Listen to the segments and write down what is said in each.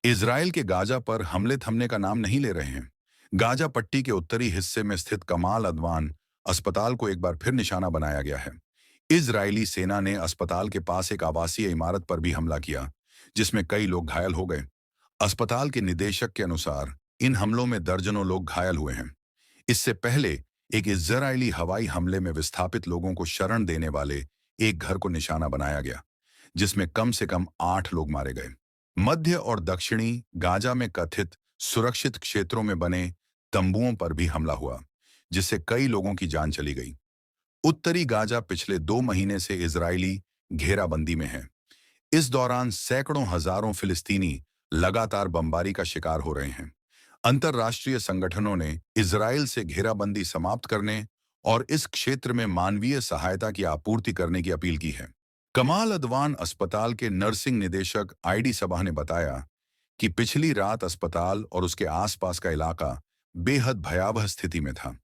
Israel के Gaza पर हमले थमने का नाम नहीं ले रहे हैं। गाजा पट्टी के उत्तरी हिस्से में स्थित कमाल अदवान अस्पताल को एक बार फिर निशाना बनाया गया है। इजरायली सेना ने अस्पताल के पास एक आवासीय इमारत पर भी हमला किया, जिसमें कई लोग घायल हो गए। अस्पताल के निदेशक के अनुसार इन हमलों में दर्जनों लोग घायल हुए हैं। इससे पहले एक इजरायली हवाई हमले में विस्थापित लोगों को शरण देने वाले एक घर को निशाना बनाया गया, जिसमें कम से कम 8 लोग मारे गए। मध्य और दक्षिणी गाजा में कथित सुरक्षित क्षेत्रों में बने तंबुओं पर भी हमला हुआ, जिससे कई लोगों की जान चली गई। उत्तरी गाजा पिछले 2 महीने से इजरायली घेराबंदी में है। इस दौरान सैकड़ों हजारों फिलिस्तीनी लगातार बमबारी का शिकार हो रहे हैं। अंतर्राष्ट्रीय संगठनों ने इजराइल से घेराबंदी समाप्त करने और इस क्षेत्र में मानवीय सहायता की आपूर्ति करने की अपील की है। कमाल अदवान अस्पताल के नर्सिंग निदेशक आईडी सबा ने बताया कि पिछली रात अस्पताल और उसके आसपास का इलाका बेहद भयावह स्थिति में था।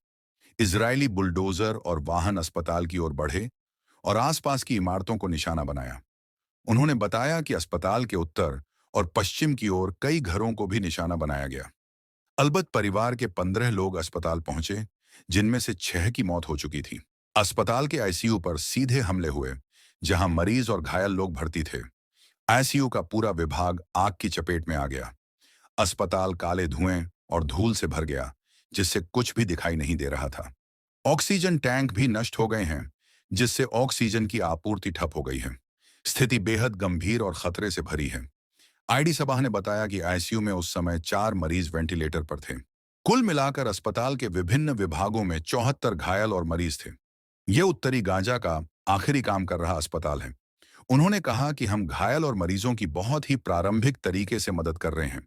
इजरायली बुलडोजर और वाहन अस्पताल की ओर बढ़े और आसपास की इमारतों को निशाना बनाया। उन्होंने बताया कि अस्पताल के उत्तर और पश्चिम की ओर कई घरों को भी निशाना बनाया गया। अलबत्त परिवार के 15 लोग अस्पताल पहुंचे, जिनमें से 6 की मौत हो चुकी थी। अस्पताल के आईसीयू पर सीधे हमले हुए, जहां मरीज और घायल लोग भर्ती थे। आईसीयू का पूरा विभाग आग की चपेट में आ गया। अस्पताल काले धुएं और धूल से भर गया, जिससे कुछ भी दिखाई नहीं दे रहा था। ऑक्सीजन टैंक भी नष्ट हो गए हैं, जिससे ऑक्सीजन की आपूर्ति ठप हो गई है। स्थिति बेहद गंभीर और खतरे से भरी है। आईडी सबाह ने बताया कि आईसीयू में उस समय 4 मरीज वेंटिलेटर पर थे। कुल मिलाकर अस्पताल के विभिन्न विभागों में 74 घायल और मरीज थे। यह उत्तरी गाजा का आखिरी काम कर रहा अस्पताल है। उन्होंने कहा कि हम घायल और मरीजों की बहुत ही प्रारंभिक तरीके से मदद कर रहे हैं,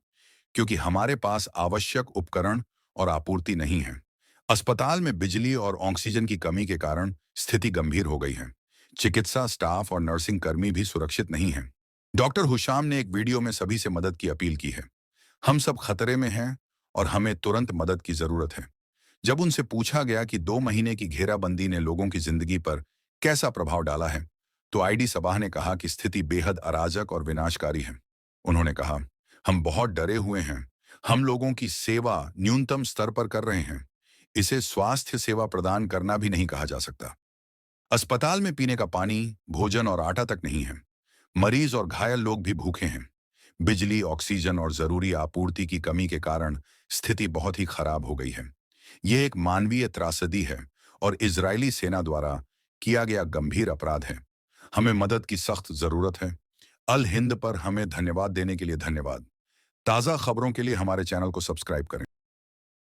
क्योंकि हमारे पास आवश्यक उपकरण और आपूर्ति नहीं है। अस्पताल में बिजली और ऑक्सीजन की कमी के कारण स्थिति गंभीर हो गई है। चिकित्सा स्टाफ और नर्सिंग कर्मी भी सुरक्षित नहीं हैं। डॉक्टर हुशाम ने एक वीडियो में सभी से मदद की अपील की है। हम सब खतरे में हैं और हमें तुरंत मदद की जरूरत है। जब उनसे पूछा गया कि 2 महीने की घेराबंदी ने लोगों की जिंदगी पर कैसा प्रभाव डाला है, तो आईडी सबाह ने कहा कि स्थिति बेहद अराजक और विनाशकारी है। उन्होंने कहा, हम बहुत डरे हुए हैं। हम लोगों की सेवा न्यूनतम स्तर पर कर रहे हैं। इसे स्वास्थ्य सेवा प्रदान करना भी नहीं कहा जा सकता। अस्पताल में पीने का पानी, भोजन और आटा तक नहीं है। मरीज और घायल लोग भी भूखे हैं। बिजली, ऑक्सीजन और जरूरी आपूर्ति की कमी के कारण स्थिति बहुत ही खराब हो गई है। यह एक मानवीय त्रासदी है और इजरायली सेना द्वारा किया गया गंभीर अपराध है। हमें मदद की सख्त जरूरत है। अल हिंद पर हमें धन्यवाद देने के लिए धन्यवाद। ताज़ा खबरों के लिए हमारे चैनल को सब्सक्राइब करें।